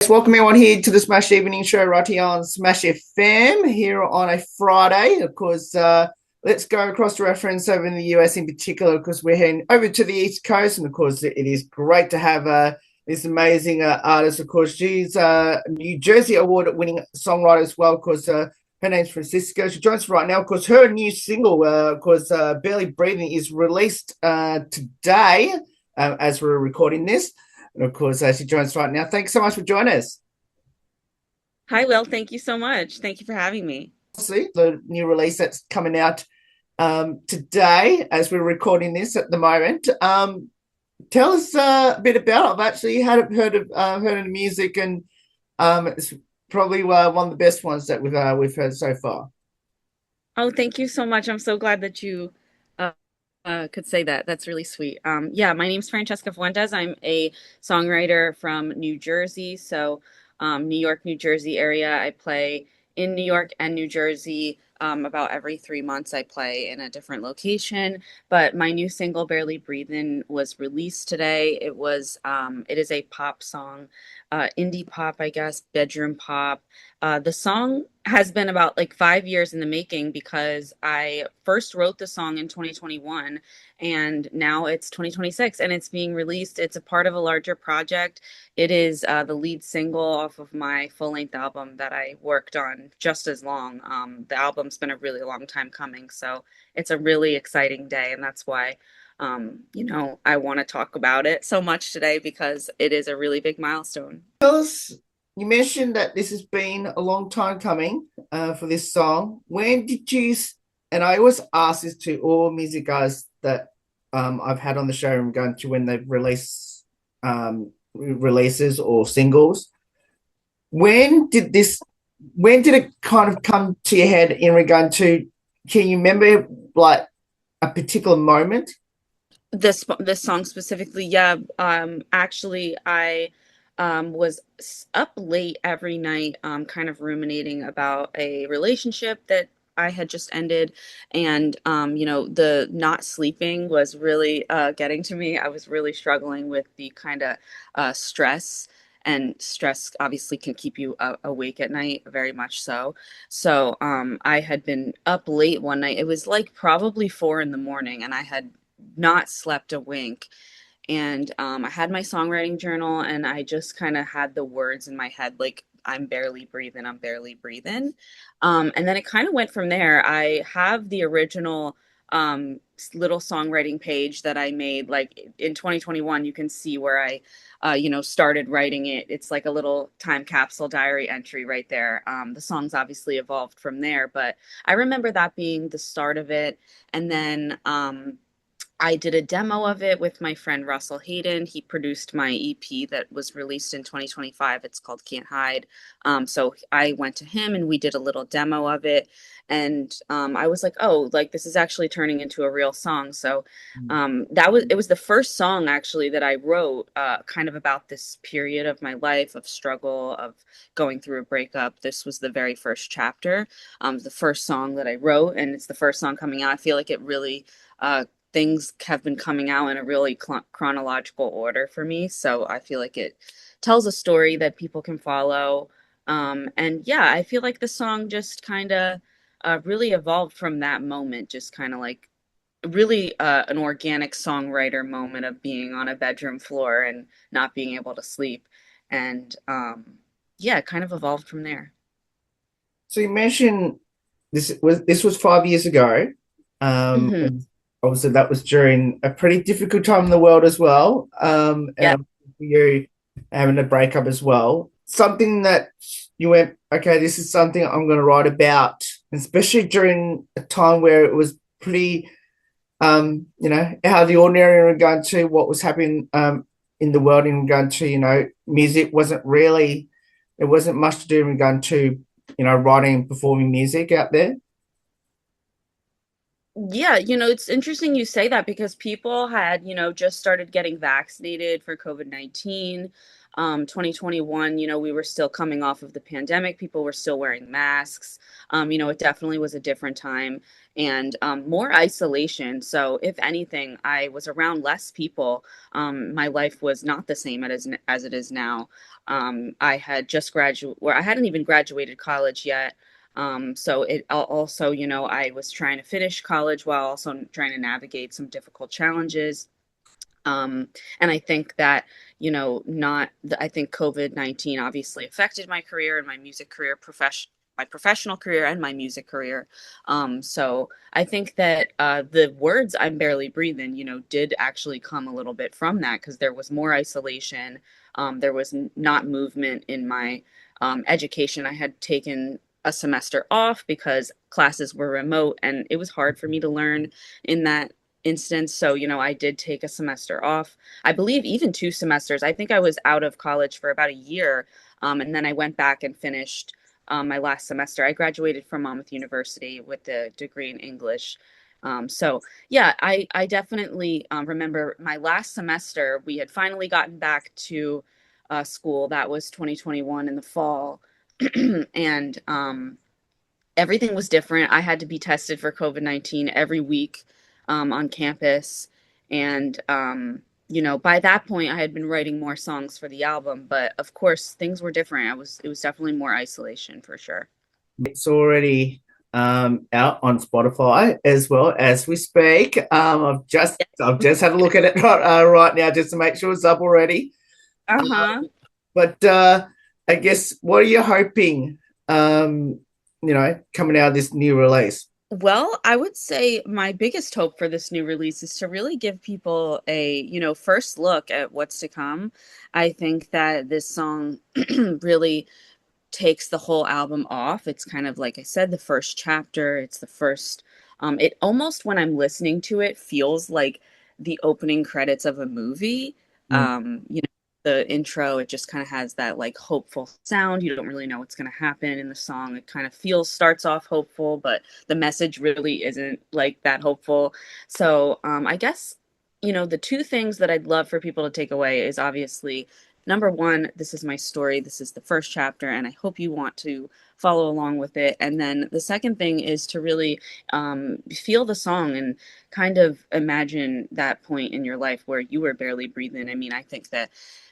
Welcome everyone here to the Smash Evening Show right here on Smash FM here on a Friday. Of course, let's go across to our friends over in the US in particular because we're heading over to the East Coast. And of course, it is great to have this amazing artist. Of course, she's a New Jersey Award winning songwriter as well. Of course, her name's Francesca. She joins us right now. Of course, her new single, Barely Breathing, is released today as we're recording this. And of course, she joins us right now. Thanks so much for joining us. Hi, Will. Thank you so much. Thank you for having me. See the new release that's coming out today as we're recording this at the moment. Tell us a bit about it. I've actually had heard of the music, and it's probably one of the best ones that we've heard so far. Oh, thank you so much. I'm so glad that you uh, could say that. That's really sweet. Yeah, my name's Francesca Fuentes. I'm a songwriter from New Jersey. New York, New Jersey area. I play in New York and New Jersey. About every 3 months, I play in a different location. But my new single, "Barely Breathin'," was released today. It is a pop song, indie pop, I guess, bedroom pop. The song has been about like 5 years in the making because I first wrote the song in 2021 and now it's 2026 and it's being released. It's a part of a larger project. It is the lead single off of my full length album that I worked on just as long. The album's been a really long time coming, so it's a really exciting day, and that's why. I want to talk about it so much today because it is a really big milestone. Tell us. You mentioned that this has been a long time coming for this song. When did you? And I always ask this to all music guys that I've had on the show and going to when they release releases or singles. When did this? When did it kind of come to your head in regard to? Can you remember like a particular moment? This song specifically, yeah. Actually, I was up late every night, kind of ruminating about a relationship that I had just ended, and the not sleeping was really getting to me. I was really struggling with the kind of stress. And stress obviously can keep you awake at night, very much so. I had been up late one night. It was like probably 4 in the morning, and I had not slept a wink. And I had my songwriting journal, and I just kind of had the words in my head like, "I'm barely breathing, I'm barely breathing." And then it kind of went from there. I have the original little songwriting page that I made like in 2021. You can see where I started writing it. It's like a little time capsule diary entry right there. The songs obviously evolved from there, but I remember that being the start of it. And then I did a demo of it with my friend Russell Hayden. He produced my EP that was released in 2025. It's called Can't Hide. So I went to him and we did a little demo of it. And I was like, oh, like this is actually turning into a real song. So it was the first song actually that I wrote kind of about this period of my life of struggle, of going through a breakup. This was the very first chapter, the first song that I wrote, and it's the first song coming out. I feel like it really things have been coming out in a really chronological order for me. So I feel like it tells a story that people can follow. And yeah, I feel like the song just kind of really evolved from that moment, just kind of like really an organic songwriter moment of being on a bedroom floor and not being able to sleep. And yeah, it kind of evolved from there. So you mentioned this was 5 years ago. Hmm. And obviously that was during a pretty difficult time in the world as well. Yeah. And for you having a breakup as well. Something that you went, okay, this is something I'm going to write about, especially during a time where it was pretty, out of the ordinary in regard to what was happening in the world in regard to, music wasn't really, it wasn't much to do in regard to, writing and performing music out there. Yeah, it's interesting you say that because people had, just started getting vaccinated for COVID-19. 2021, we were still coming off of the pandemic. People were still wearing masks. It definitely was a different time and more isolation. So, if anything, I was around less people. My life was not the same as it is now. I had just graduated, or I hadn't even graduated college yet. So it also, I was trying to finish college while also trying to navigate some difficult challenges. And I think that, not, I think COVID-19 obviously affected my career and my music career, my professional career and my music career. So I think that the words "I'm barely breathing," did actually come a little bit from that because there was more isolation. There was not movement in my education. I had taken a semester off because classes were remote and it was hard for me to learn in that instance. So, I did take a semester off. I believe even 2 semesters. I think I was out of college for about a year. And then I went back and finished my last semester. I graduated from Monmouth University with a degree in English. So yeah, I definitely remember my last semester. We had finally gotten back to school. That was 2021 in the fall. And everything was different. I had to be tested for COVID-19 every week on campus. And, by that point, I had been writing more songs for the album. But of course, things were different. It was definitely more isolation for sure. It's already out on Spotify as well as we speak. I've just had a look at it right now just to make sure it's up already. Uh Uh, huh. but I guess what are you hoping? Coming out of this new release. Well, I would say my biggest hope for this new release is to really give people a, first look at what's to come. I think that this song really takes the whole album off. It's kind of like I said, the first chapter. It's the first. It almost when I'm listening to it feels like the opening credits of a movie. Mm. The intro. It just kind of has that like hopeful sound. You don't really know what's going to happen in the song. It kind of starts off hopeful, but the message really isn't like that hopeful. So I guess the two things that I'd love for people to take away is obviously number one, this is my story. This is the first chapter, and I hope you want to follow along with it. And then the second thing is to really feel the song and kind of imagine that point in your life where you were barely breathing. I mean, I think that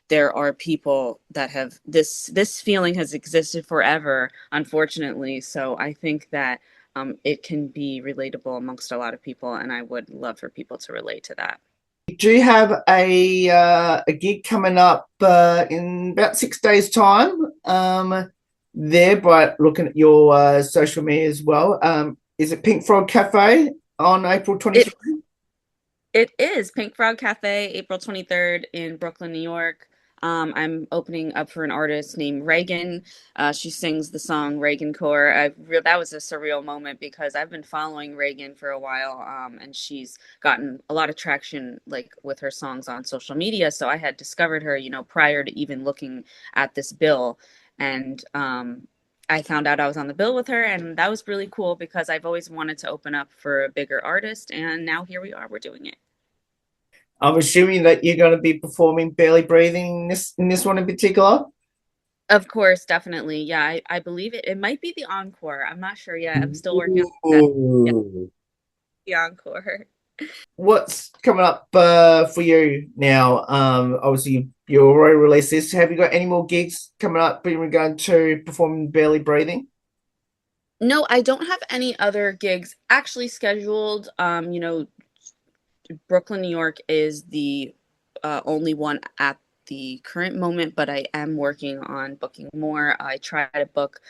there are people that have this feeling has existed forever, unfortunately. So I think that it can be relatable amongst a lot of people, and I would love for people to relate to that. Do you have a gig coming up in about 6 days' time? There, by looking at your social media as well. Is it Pink Frog Cafe on April It 23rd? It is Pink Frog Cafe, April 23rd in Brooklyn, New York. I'm opening up for an artist named Reagan. She sings the song Reagan Core. That was a surreal moment because I've been following Reagan for a while, and she's gotten a lot of traction like with her songs on social media. So I had discovered her, prior to even looking at this bill. And I found out I was on the bill with her, and that was really cool because I've always wanted to open up for a bigger artist, and now here we are, we're doing it. I'm assuming that you're going to be performing Barely Breathing in this one in particular. Of course, definitely. Yeah, I believe it. It might be the encore. I'm not sure yet. I'm still working on that. Yeah, Ooh. the encore. What's coming up for you now? Obviously, you already released this. Have you got any more gigs coming up in regard to performing Barely Breathing? No, I don't have any other gigs actually scheduled. Brooklyn, New York is the only one at the current moment, but I am working on booking more. I try to book,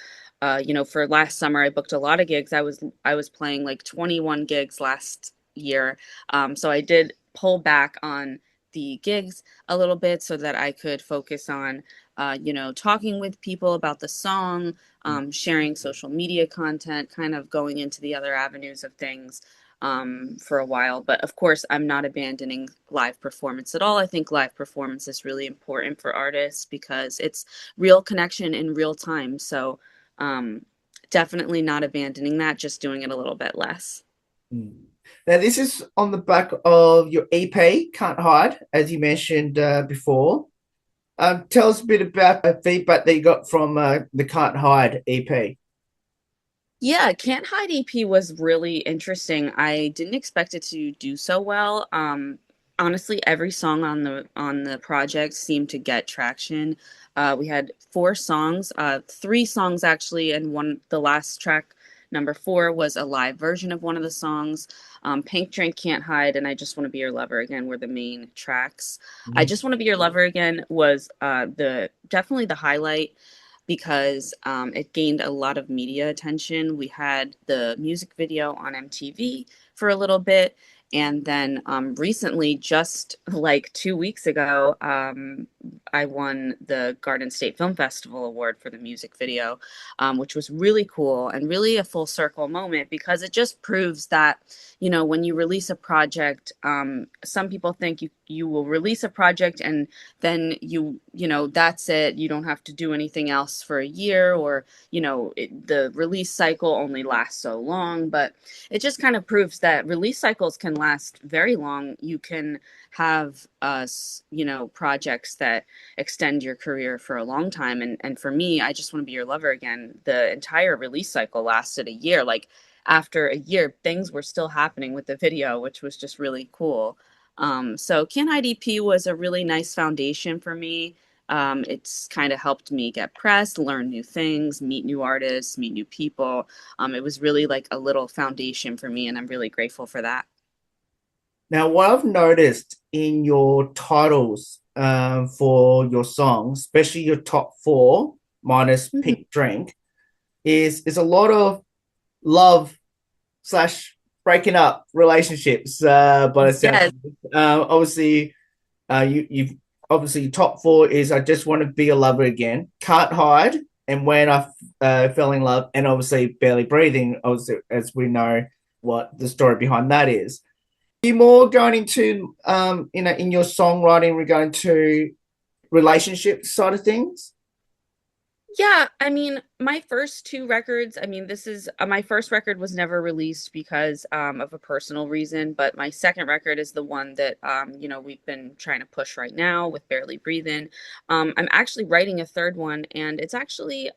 for last summer, I booked a lot of gigs. I was playing like 21 gigs last year, so I did pull back on the gigs a little bit so that I could focus on, talking with people about the song, sharing social media content, kind of going into the other avenues of things for a while. But of course, I'm not abandoning live performance at all. I think live performance is really important for artists because it's real connection in real time. So um, definitely not abandoning that, just doing it a little bit less. Mm. Now, this is on the back of your EP, Can't Hide, as you mentioned before. Tell us a bit about the feedback that you got from the Can't Hide EP. Yeah, Can't Hide EP was really interesting. I didn't expect it to do so well. Honestly, every song on the project seemed to get traction. We had four songs, three songs actually, and one the last track, number four, was a live version of one of the songs. Pink Drink, Can't Hide, and I Just Want to Be Your Lover Again were the main tracks. I Mhm. Just Want to Be Your Lover Again was the definitely the highlight because it gained a lot of media attention. We had the music video on MTV for a little bit. And then recently, just like 2 weeks ago, I won the Garden State Film Festival Award for the music video, which was really cool and really a full circle moment because it just proves that, when you release a project, some people think you will release a project and then that's it. You don't have to do anything else for a year, or the release cycle only lasts so long. But it just kind of proves that release cycles can last very long. You can have projects that extend your career for a long time. And for me, I Just Want to Be Your Lover Again, the entire release cycle lasted a year. Like after a year, things were still happening with the video, which was just really cool. So Can IDP was a really nice foundation for me. It's kind of helped me get press, learn new things, meet new artists, meet new people. It was really like a little foundation for me, and I'm really grateful for that. Now, what I've noticed in your titles for your songs, especially your top four minus Mhm. Pink Drink, is a lot of love slash breaking up relationships. By the sounds Yes, of it. Obviously, you've obviously top four is I Just Want to Be a Lover Again, Can't Hide, and When I Fell in Love, and obviously Barely Breathing. Obviously, as we know what the story behind that is. Are you more going into in your songwriting regarding to relationship side of things? yeah, I mean, my first two records, I mean, this is my first record was never released because of a personal reason, but my second record is the one that we've been trying to push right now with Barely Breathing. I'm actually writing a third one, and it's actually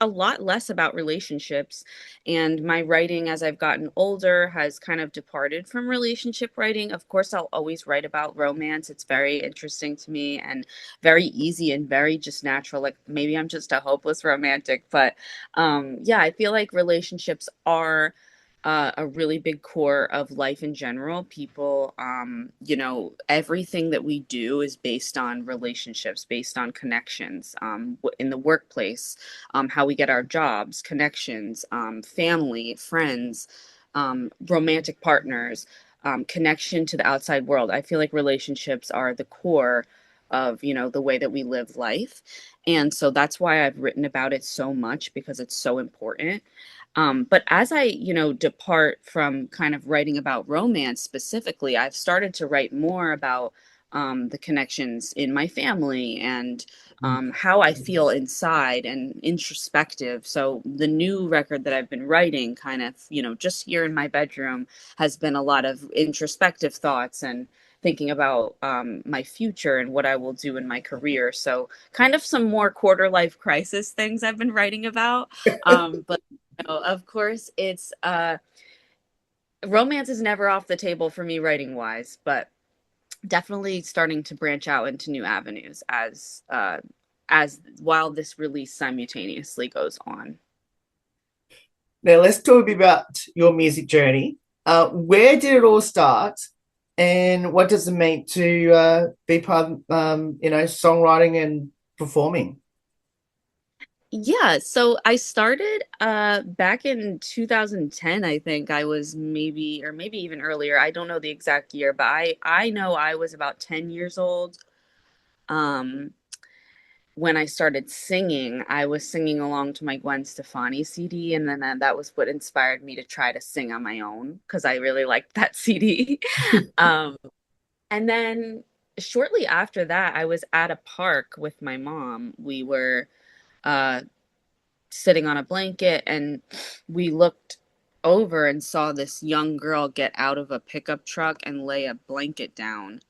a lot less about relationships. And my writing as I've gotten older has kind of departed from relationship writing. Of course, I'll always write about romance. It's very interesting to me and very easy and very just natural. Like maybe I'm just a hopeless romantic, but yeah, I feel like relationships are a really big core of life in general. People, everything that we do is based on relationships, based on connections in the workplace, how we get our jobs, connections, family, friends, romantic partners, connection to the outside world. I feel like relationships are the core of the way that we live life, and so that's why I've written about it so much because it's so important. But as I depart from kind of writing about romance specifically, I've started to write more about the connections in my family and how I feel inside and introspective. So the new record that I've been writing, kind of just here in my bedroom, has been a lot of introspective thoughts and thinking about my future and what I will do in my career. So kind of some more quarter life crisis things I've been writing about. But of course, it's romance is never off the table for me writing wise, but definitely starting to branch out into new avenues as while this release simultaneously goes on. Now let's talk a bit about your music journey. Where did it all start, and what does it mean to be part of songwriting and performing? Yeah, so I started back in 2010, I think. I was maybe or maybe even earlier. I don't know the exact year, but I know I was about 10 years old. Um when I started singing, I was singing along to my Gwen Stefani CD, and then that was what inspired me to try to sing on my own because I really liked that CD. Um, and then shortly after that, I was at a park with my mom. We were uh, sitting on a blanket, and we looked over and saw this young girl get out of a pickup truck and lay a blanket down.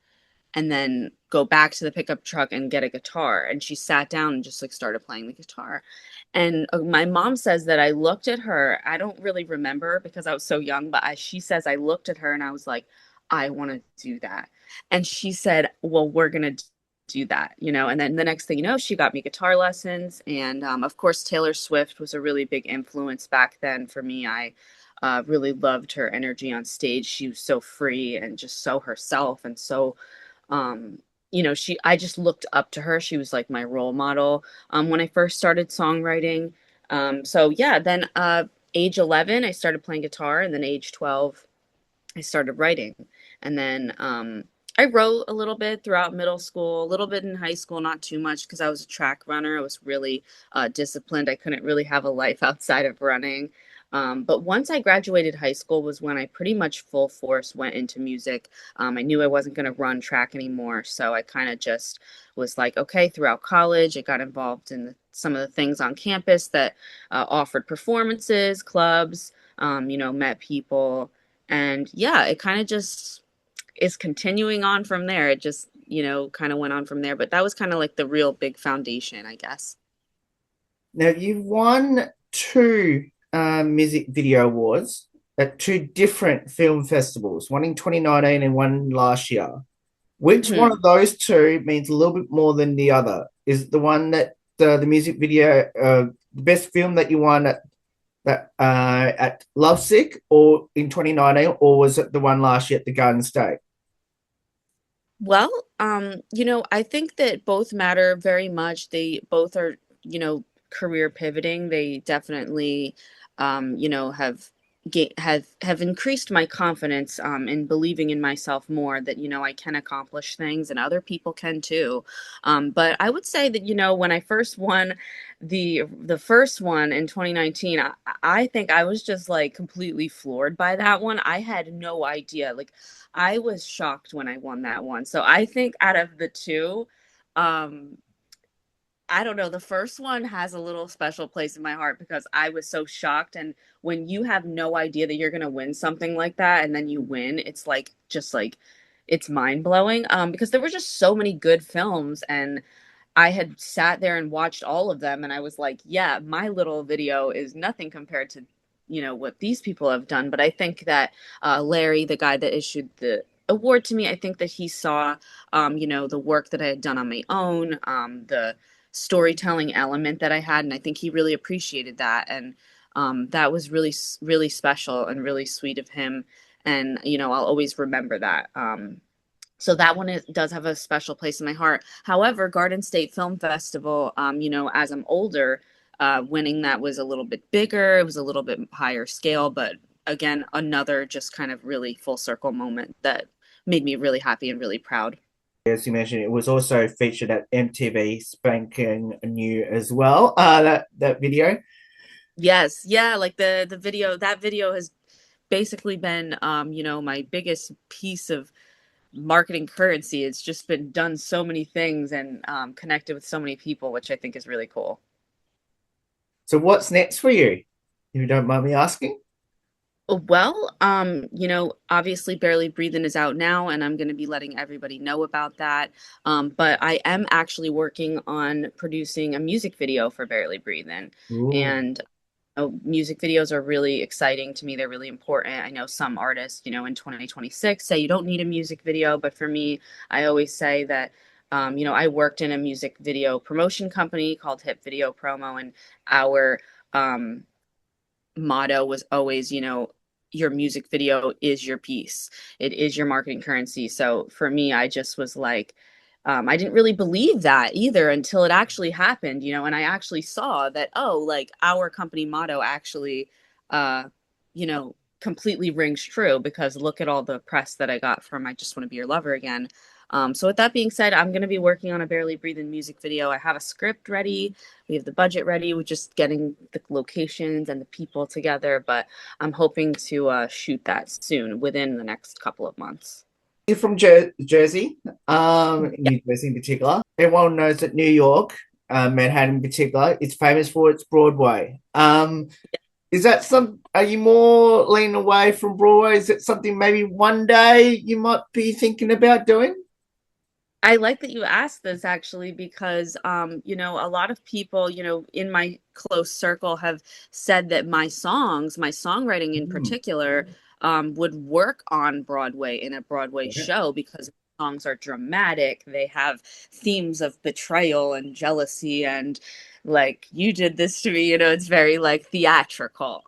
and then go back to the pickup truck and get a guitar. And she sat down and just like started playing the guitar. And my mom says that I looked at her. I don't really remember because I was so young, but she says I looked at her and I was like, I want to do that. And she said, well, we're going to do that, you know. And then the next thing you know, she got me guitar lessons. And of course, Taylor Swift was a really big influence back then for me. I really loved her energy on stage. She was so free and just so herself and so um I just looked up to her. She was like my role model when I first started songwriting. So yeah, then age 11 I started playing guitar, and then age 12 I started writing. And then I wrote a little bit throughout middle school, a little bit in high school, not too much because I was a track runner. I was really disciplined. I couldn't really have a life outside of running. But once I graduated high school was when I pretty much full force went into music. I knew I wasn't going to run track anymore. So I kind of just was like, okay, throughout college, I got involved in some of the things on campus that offered performances, clubs, met people. And yeah, it kind of just is continuing on from there. It just, kind of went on from there. But that was kind of like the real big foundation, I guess. Now, you've won two music video awards at two different film festivals, one in 2019 and one last year. Which one Hmm. of those two means a little bit more than the other? Is it the one that the music video, the best film that you won at Lovesick or in 2019, or was it the one last year at the Garden State? Well, I think that both matter very much. They both are, career pivoting. They definitely, have have increased my confidence in believing in myself more, that I can accomplish things and other people can too. But I would say that when I first won the first one in 2019, I think I was just like completely floored by that one. I had no idea. Like I was shocked when I won that one. So I think out of the two, um, I don't know, the first one has a little special place in my heart because I was so shocked. And when you have no idea that you're going to win something like that and then you win, it's like, just like, it's mind blowing. Because there were just so many good films, and I had sat there and watched all of them, and I was like, yeah, my little video is nothing compared to, what these people have done. But I think that Larry, the guy that issued the award to me, I think that he saw, the work that I had done on my own, the storytelling element that I had, and I think he really appreciated that. And that was really, really special and really sweet of him. And, I'll always remember that. So that one does have a special place in my heart. However, Garden State Film Festival, as I'm older, winning that was a little bit bigger. It was a little bit higher scale, but again, another just kind of really full circle moment that made me really happy and really proud. As you mentioned, it was also featured at MTV Spanking New as well. That video. Yes, yeah, like the video, that video has basically been, my biggest piece of marketing currency. It's just been done so many things and connected with so many people, which I think is really cool. So what's next for you? If you don't mind me asking. Well, obviously Barely Breathing is out now, and I'm going to be letting everybody know about that. But I am actually working on producing a music video for Barely Breathing. Ooh. And music videos are really exciting to me. They're really important. I know some artists, in 2026 say you don't need a music video, but for me, I always say that, I worked in a music video promotion company called Hip Video Promo, and our um, motto was always, your music video is your piece. It is your marketing currency. So for me, I just was like, I didn't really believe that either until it actually happened, and I actually saw that, oh, like our company motto actually, completely rings true, because look at all the press that I got from I Just Want to Be Your Lover Again. So with that being said, I'm going to be working on a Barely Breathing music video. I have a script ready. We have the budget ready. We're just getting the locations and the people together, but I'm hoping to shoot that soon, within the next couple of months. You're from Jersey, Yeah. New Jersey in particular. Everyone knows that New York, Manhattan in particular, is famous for its Broadway. Is that are you more leaning away from Broadway? Is it something maybe one day you might be thinking about doing? I like that you asked this actually because a lot of people, in my close circle have said that my songs, my songwriting in Mm, particular, would work on Broadway in a Broadway yeah. show because songs are dramatic. They have themes of betrayal and jealousy and like you did this to me, it's very like theatrical.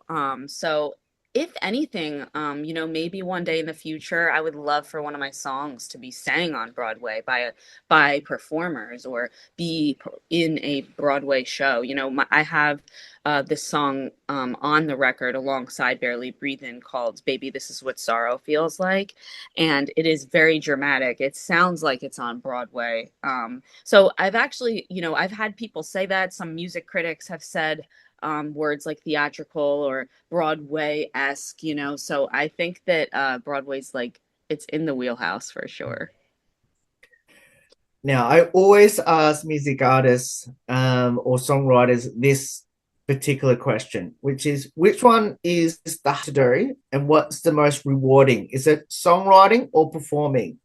So if anything, maybe one day in the future, I would love for one of my songs to be sang on Broadway by performers or be in a Broadway show. I have this song on the record alongside Barely Breathing called "Baby, This Is What Sorrow Feels Like," and it is very dramatic. It sounds like it's on Broadway. So I've actually, I've had people say that. Some music critics have said words like theatrical or Broadway-esque, So I think that Broadway's like it's in the wheelhouse for sure. Now, I always ask music artists or songwriters this particular question, which is which one is the hard to do and what's the most rewarding? Is it songwriting or performing?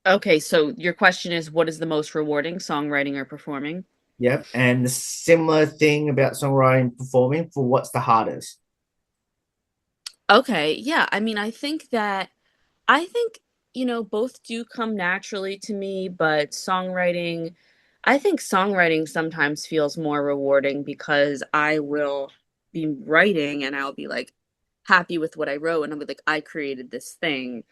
Okay, so your question is what is the most rewarding, songwriting or performing? Yep. And the similar thing about songwriting and performing for what's the hardest? Okay, yeah. I mean, I think both do come naturally to me, but I think songwriting sometimes feels more rewarding because I will be writing and I'll be like happy with what I wrote and I'll be like, I created this thing.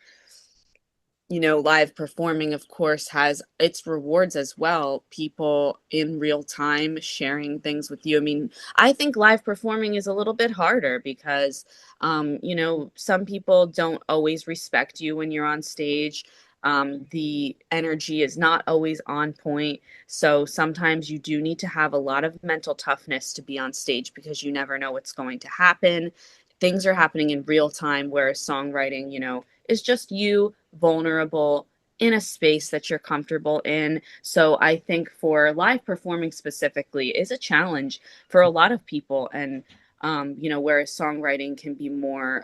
Live performing, of course, has its rewards as well. People in real time sharing things with you. I mean, I think live performing is a little bit harder because, some people don't always respect you when you're on stage. The energy is not always on point. So sometimes you do need to have a lot of mental toughness to be on stage because you never know what's going to happen. Things are happening in real time, whereas songwriting, is just you vulnerable in a space that you're comfortable in. So I think for live performing specifically is a challenge for a lot of people. And, whereas songwriting can be more,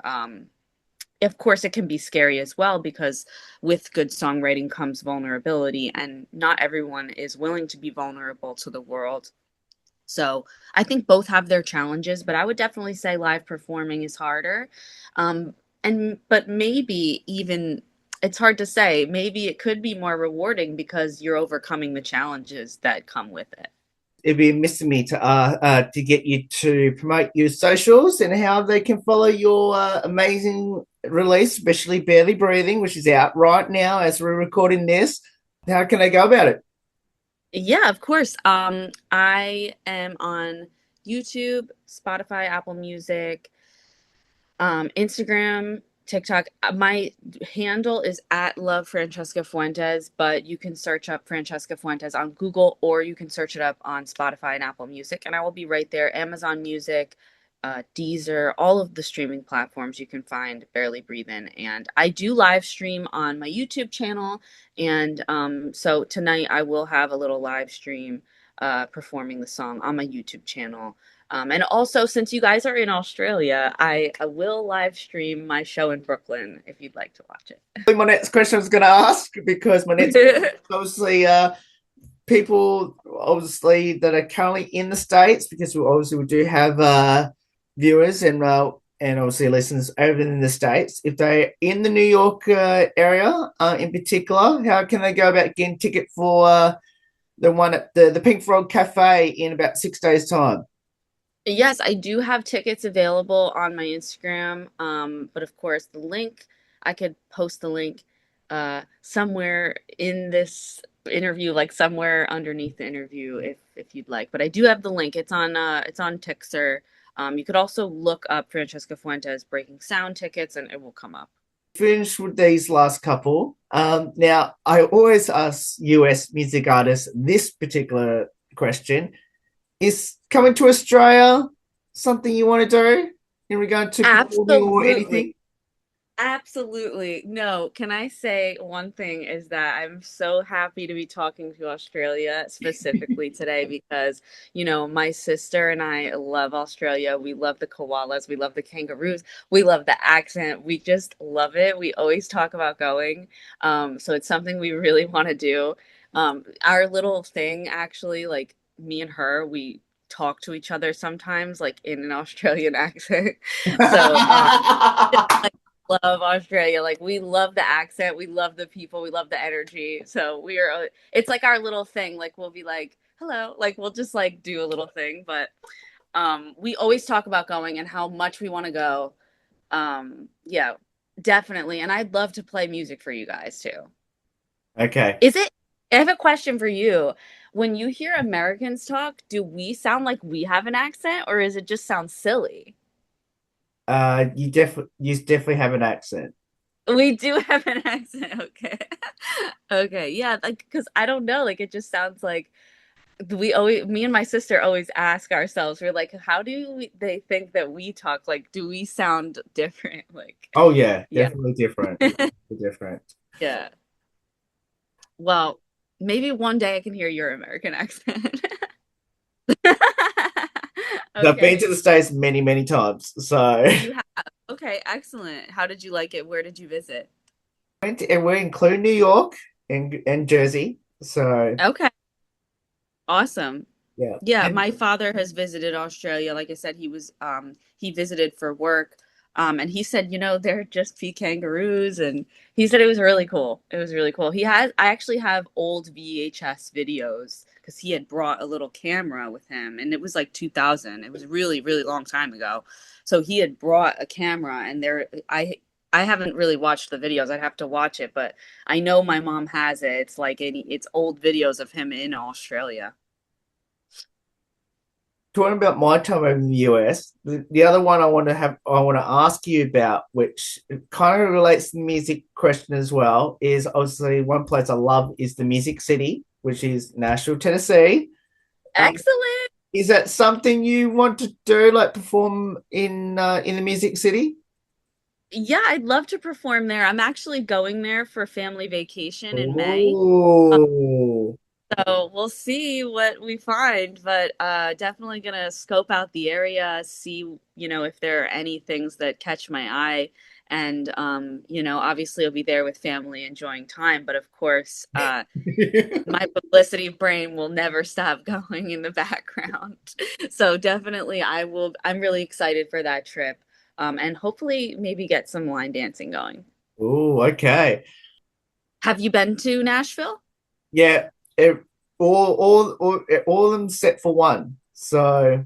of course, it can be scary as well because with good songwriting comes vulnerability, and not everyone is willing to be vulnerable to the world. So I think both have their challenges, but I would definitely say live performing is harder. But maybe even it's hard to say. Maybe it could be more rewarding because you're overcoming the challenges that come with it. It'd be missing me to get you to promote your socials and how they can follow your amazing release, especially Barely Breathing, which is out right now as we're recording this. How can they go about it? Yeah, of course. I am on YouTube, Spotify, Apple Music, Instagram, TikTok. My handle is at Love Francesca Fuentes, but you can search up Francesca Fuentes on Google or you can search it up on Spotify and Apple Music, and I will be right there. Amazon Music, Deezer, all of the streaming platforms you can find Barely Breathing. And I do live stream on my YouTube channel, and so tonight I will have a little live stream performing the song on my YouTube channel. And also, since you guys are in Australia, I will live stream my show in Brooklyn if you'd like to watch My next question I was going to ask because my next it. obviously people obviously that are currently in the states because we do have viewers and obviously listeners over in the states. If they're in the New York area in particular, how can they go about getting ticket for the one at the Pink Frog Cafe in about 6 days' time? Yes, I do have tickets available on my Instagram. But of course, I could post the link somewhere in this interview, like somewhere underneath the interview if you'd like. But I do have the link. It's on Tixer. You could also look up Francesca Fuentes Breaking Sound tickets and it will come up. Finished with these last couple. Now, I always ask US music artists this particular question. Is coming to Australia something you want to do in regard to performing or Absolutely. anything? Absolutely. No, can I say one thing is that I'm so happy to be talking to Australia specifically today because, my sister and I love Australia. We love the koalas, we love the kangaroos, we love the accent. We just love it. We always talk about going. So it's something we really want to do. Our little thing actually, like me and her, we talk to each other sometimes like in an Australian accent. So, love Australia. Like we love the accent, we love the people, we love the energy. So we are it's like our little thing. Like we'll be like, "Hello." Like we'll just like do a little thing, but we always talk about going and how much we want to go. Yeah, definitely. And I'd love to play music for you guys too. Okay. Is it I have a question for you. When you hear Americans talk, do we sound like we have an accent or is it just sound silly? You definitely have an accent. We do have an accent. Okay. Okay. Yeah, like because I don't know, like it just sounds like we always me and my sister always ask ourselves, we're like, how do they think that we talk? Like, do we sound different? Like, Oh yeah, yeah. definitely different. Different. Yeah. Well, maybe one day I can hear your American accent. I've been to Okay. the States many, many times. So You have. Okay, excellent. How did you like it? Where did you visit? and we include New York and Jersey. So Okay. Awesome. yeah. Yeah, And my father has visited Australia. Like I said, he visited for work. And he said, they're just pea kangaroos and he said it was really cool. It was really cool. I actually have old VHS videos because he had brought a little camera with him and it was like 2000. It was a really, really long time ago. So he had brought a camera and I haven't really watched the videos. I'd have to watch it, but I know my mom has it. It's like it's old videos of him in Australia. talking about my time over in the US, the other one I want to ask you about, which kind of relates to the music question as well, is obviously one place I love is the Music City, which is Nashville, Tennessee. Um, Excellent. is that something you want to do, like perform in the Music City? Yeah, I'd love to perform there. I'm actually going there for family vacation in May. Ooh. So we'll see what we find, but definitely gonna scope out the area, see, if there are any things that catch my eye. And obviously I'll be there with family enjoying time, but of course, my publicity brain will never stop going in the background. So definitely I'm really excited for that trip. And hopefully maybe get some line dancing going. Ooh, okay. Have you been to Nashville? Yeah, it, all of them set for one. So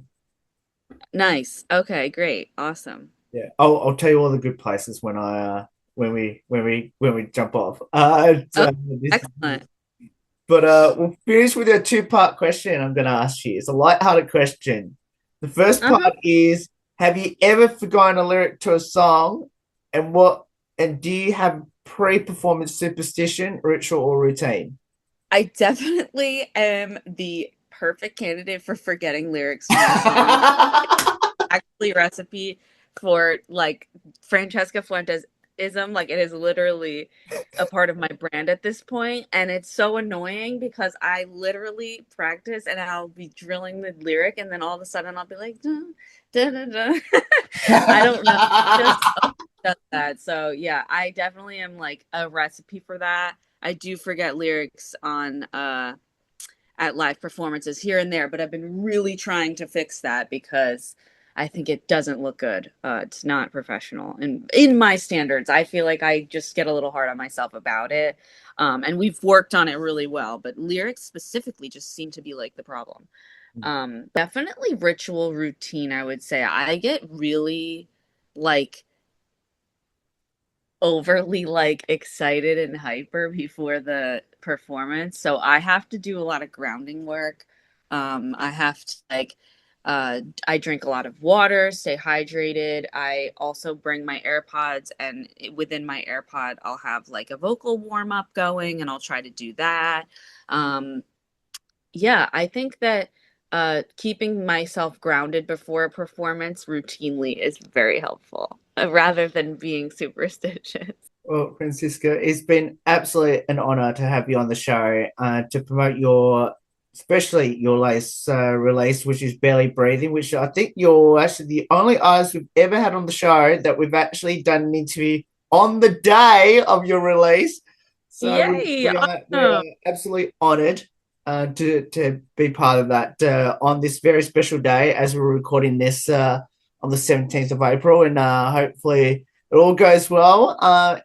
Nice. Okay, great. Awesome. yeah, I'll tell you all the good places when I when we jump off. Okay, So this, excellent. but we'll finish with a two-part question I'm going to ask you. It's a light-hearted question. The first part Uh-huh. is: have you ever forgotten a lyric to a song, and what? And do you have pre-performance superstition, ritual, or routine? I definitely am the perfect candidate for forgetting lyrics to my songs. Actually, recipe for like Francesca Fuentes ism. Like it is literally a part of my brand at this point, and it's so annoying because I literally practice and I'll be drilling the lyric, and then all of a sudden I'll be like, dun, dun, dun, dun. I don't know, just does that. So yeah, I definitely am like a recipe for that. I do forget lyrics on at live performances here and there, but I've been really trying to fix that because I think it doesn't look good. It's not professional, and in my standards, I feel like I just get a little hard on myself about it. And we've worked on it really well, but lyrics specifically just seem to be like the problem. Definitely ritual routine, I would say. I get really like overly like excited and hyper before the performance. So I have to do a lot of grounding work. I have to I drink a lot of water, stay hydrated. I also bring my AirPods and within my AirPod I'll have like a vocal warm up going and I'll try to do that. Um yeah, I think that keeping myself grounded before a performance routinely is very helpful. rather than being superstitious. Well, Francisca, it's been absolutely an honor to have you on the show to promote your, especially your latest release, which is Barely Breathing, which I think you're actually the only artist we've ever had on the show that we've actually done an interview on the day of your release. So Yay! we are Awesome. absolutely honored to be part of that on this very special day as we're recording this on the 17th of April. And hopefully it all goes well,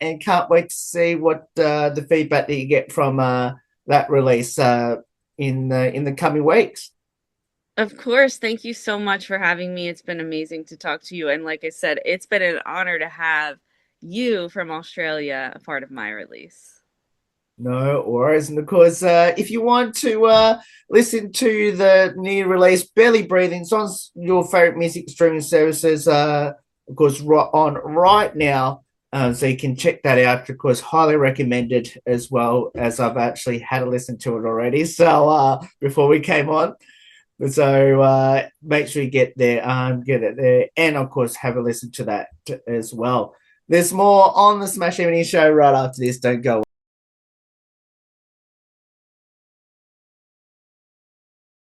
and can't wait to see what the feedback that you get from that release in the coming weeks. Of course. Thank you so much for having me. It's been amazing to talk to you. And like I said, it's been an honor to have you from Australia a part of my release. No worries, and of course, if you want to listen to the new release "Barely Breathing," it's on your favorite music streaming services. Of course, on right now. So you can check that out. Of course, highly recommended as well as I've actually had a listen to it already. So before we came on, so make sure you get it there, and of course have a listen to that as well. There's more on the Smash Evening Show right after this. Don't go